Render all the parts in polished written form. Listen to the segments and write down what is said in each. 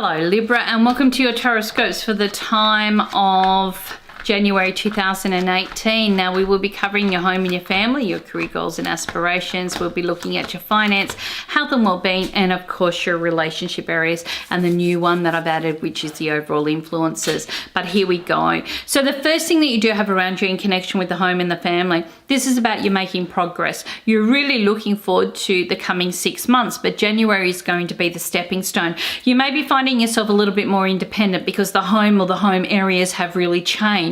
Hello Libra, and welcome to your Tarotscopes for the time of January 2018. Now we will be covering your home and your family, your career goals and aspirations. We'll be looking at your finance, health and well-being, and of course your relationship areas, and the new one that I've added, which is the overall influences. But here we go. So the first thing that you do have around you in connection with the home and the family, this is about you making progress. You're really looking forward to the coming 6 months, but January is going to be the stepping stone. You may be finding yourself a little bit more independent because the home or the home areas have really changed.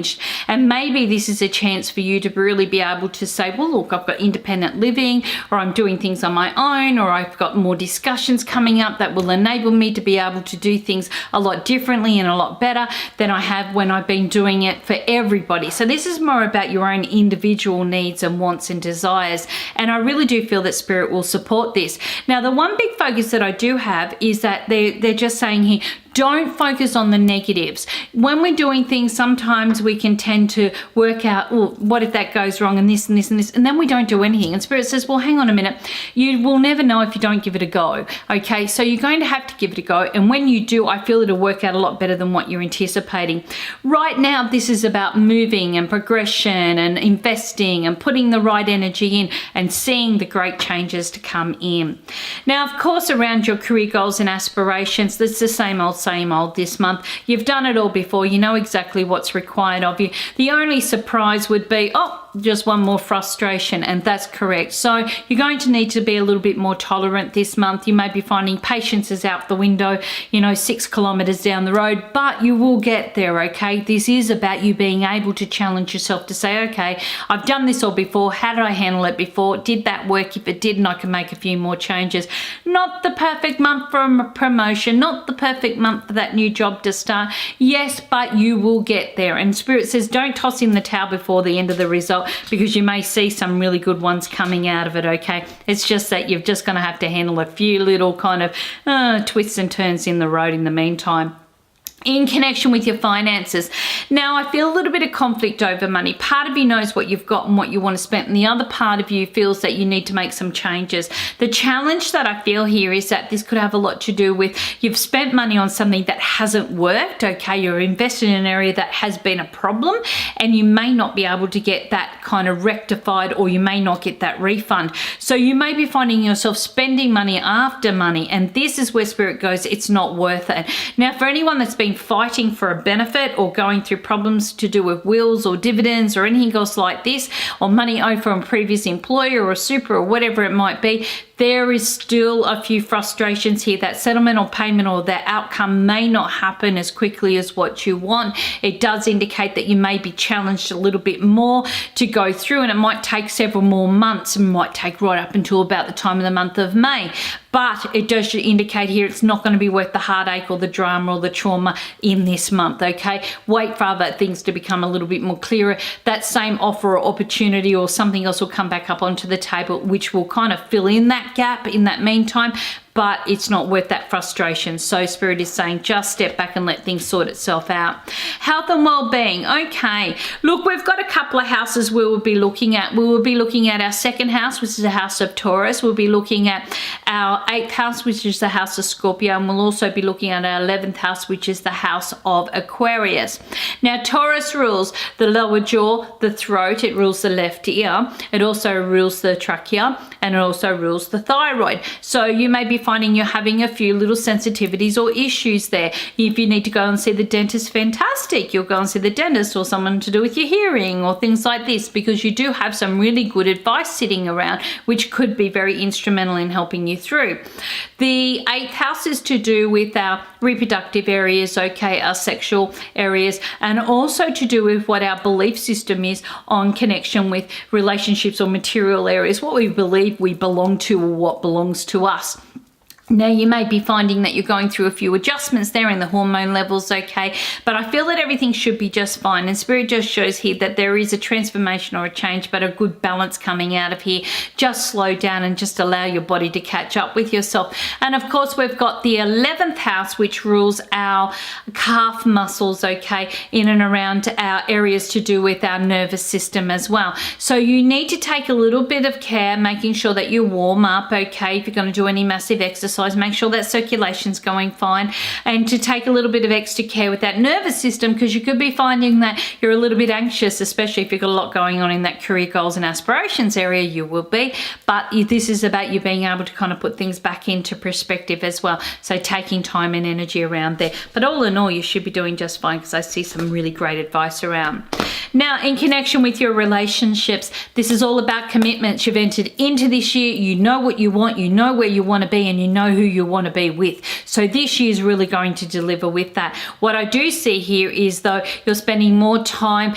And maybe this is a chance for you to really be able to say, well, look, I've got independent living, or I'm doing things on my own, or I've got more discussions coming up that will enable me to be able to do things a lot differently and a lot better than I have when I've been doing it for everybody. So this is more about your own individual needs and wants and desires. And I really do feel that Spirit will support this. Now, the one big focus that I do have is that they're just saying here, don't focus on the negatives. When we're doing things, sometimes we can tend to work out, well, what if that goes wrong and this and this and this, and then we don't do anything. And Spirit says, well, hang on a minute. You will never know if you don't give it a go. Okay, so you're going to have to give it a go. And when you do, I feel it'll work out a lot better than what you're anticipating. Right now, this is about moving and progression and investing and putting the right energy in and seeing the great changes to come in. Now, of course, around your career goals and aspirations, it's the same old this month. You've done it all before. You know exactly what's required of you. The only surprise would be, oh, just one more frustration, and that's correct. So you're going to need to be a little bit more tolerant this month. You may be finding patience is out the window, 6 kilometers down the road, but you will get there, okay? This is about you being able to challenge yourself to say, okay, I've done this all before. How did I handle it before? Did that work? If it didn't, I can make a few more changes. Not the perfect month for a promotion, not the perfect month for that new job to start. Yes, but you will get there. And Spirit says, don't toss in the towel before the end of the result, because you may see some really good ones coming out of it, okay? It's just that you're just going to have to handle a few little kind of twists and turns in the road in the meantime. In connection with your finances. Now, I feel a little bit of conflict over money. Part of you knows what you've got and what you want to spend, and the other part of you feels that you need to make some changes. The challenge that I feel here is that this could have a lot to do with you've spent money on something that hasn't worked, okay? You're invested in an area that has been a problem, and you may not be able to get that kind of rectified, or you may not get that refund. So you may be finding yourself spending money after money, and this is where Spirit goes, it's not worth it. Now, for anyone that's been fighting for a benefit or going through problems to do with wills or dividends or anything else like this, or money owed from a previous employer or super or whatever it might be, there is still a few frustrations here. That settlement or payment or that outcome may not happen as quickly as what you want. It does indicate that you may be challenged a little bit more to go through, and it might take several more months, and might take right up until about the time of the month of May. But it does indicate here it's not going to be worth the heartache or the drama or the trauma in this month, okay? Wait for other things to become a little bit more clearer. That same offer or opportunity or something else will come back up onto the table, which will kind of fill in that gap in that meantime, but it's not worth that frustration. So Spirit is saying just step back and let things sort itself out. Health and well-being. Okay, look, we've got a couple of houses we will be looking at. We will be looking at our second house, which is the house of Taurus. We'll be looking at our 8th house, which is the house of Scorpio, and we'll also be looking at our 11th house, which is the house of Aquarius. Now, Taurus rules the lower jaw, the throat, it rules the left ear, it also rules the trachea, and it also rules the thyroid. So you may be finding you're having a few little sensitivities or issues there. If you need to go and see the dentist, fantastic. You'll go and see the dentist, or someone to do with your hearing or things like this, because you do have some really good advice sitting around, which could be very instrumental in helping you through. The 8th house is to do with our reproductive areas, okay, our sexual areas, and also to do with what our belief system is on connection with relationships or material areas, what we believe we belong to or what belongs to us. Now, you may be finding that you're going through a few adjustments there in the hormone levels, okay? But I feel that everything should be just fine. And Spirit just shows here that there is a transformation or a change, but a good balance coming out of here. Just slow down and just allow your body to catch up with yourself. And of course, we've got the 11th house, which rules our calf muscles, okay, in and around our areas to do with our nervous system as well. So you need to take a little bit of care, making sure that you warm up, okay, if you're going to do any massive exercise exercise, make sure that circulation's going fine, and to take a little bit of extra care with that nervous system, because you could be finding that you're a little bit anxious, especially if you've got a lot going on in that career goals and aspirations area. You will be, but this is about you being able to kind of put things back into perspective as well. So taking time and energy around there. But all in all, you should be doing just fine, because I see some really great advice around. Now, in connection with your relationships, this is all about commitments. You've entered into this year, you know what you want, you know where you want to be, and you know who you want to be with. So this year is really going to deliver with that. What I do see here is, though, you're spending more time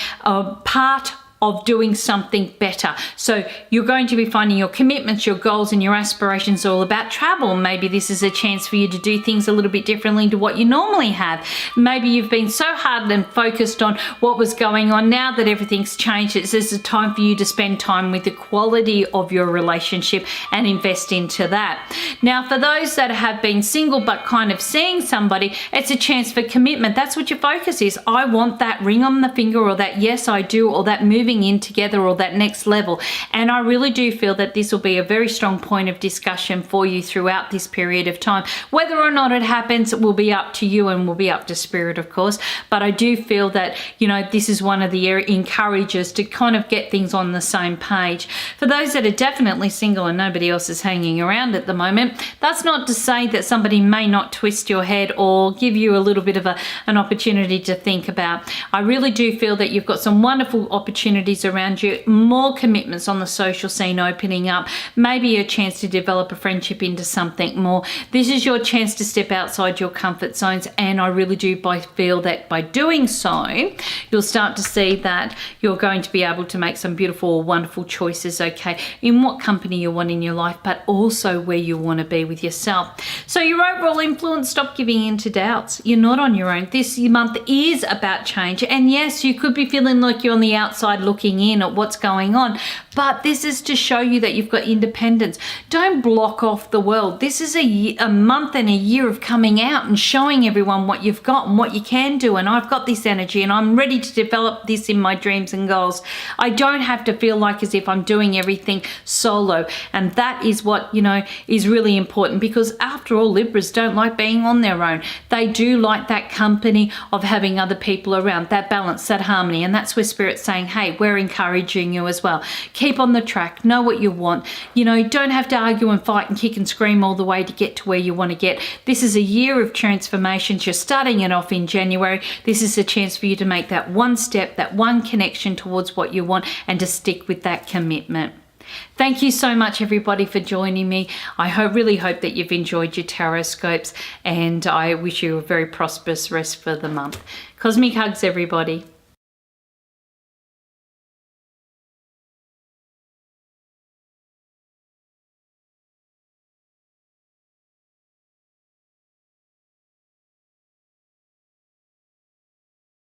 part of doing something better. So you're going to be finding your commitments, your goals, and your aspirations all about travel. Maybe this is a chance for you to do things a little bit differently to what you normally have. Maybe you've been so hard and focused on what was going on. Now that everything's changed, it's a time for you to spend time with the quality of your relationship and invest into that. Now, for those that have been single but kind of seeing somebody, it's a chance for commitment. That's what your focus is. I want that ring on the finger, or that yes I do, or that moving in together, or that next level. And I really do feel that this will be a very strong point of discussion for you throughout this period of time. Whether or not it happens, it will be up to you and will be up to spirit, of course. But I do feel that, you know, this is one of the encouragers to kind of get things on the same page. For those that are definitely single and nobody else is hanging around at the moment, that's not to say that somebody may not twist your head or give you a little bit of an opportunity to think about. I really do feel that you've got some wonderful opportunities around you, more commitments on the social scene opening up, maybe a chance to develop a friendship into something more. This is your chance to step outside your comfort zones, and I really do feel that by doing so, you'll start to see that you're going to be able to make some beautiful, wonderful choices, okay, in what company you want in your life, but also where you want to be with yourself. So your overall influence, stop giving in to doubts. You're not on your own. This month is about change, and yes, you could be feeling like you're on the outside looking in at what's going on, but this is to show you that you've got independence. Don't block off the world. This is a month and a year of coming out and showing everyone what you've got and what you can do, and I've got this energy and I'm ready to develop this in my dreams and goals. I don't have to feel like as if I'm doing everything solo, and that is what, you know, is really important, because after all, Libras don't like being on their own. They do like that company of having other people around, that balance, that harmony, and that's where Spirit's saying, hey, we're encouraging you as well. Keep on the track, know what you want. You know, don't have to argue and fight and kick and scream all the way to get to where you want to get. This is a year of transformations. You're starting it off in January. This is a chance for you to make that one step, that one connection towards what you want, and to stick with that commitment. Thank you so much, everybody, for joining me. I really hope that you've enjoyed your Tarotscopes, and I wish you a very prosperous rest for the month. Cosmic hugs, everybody.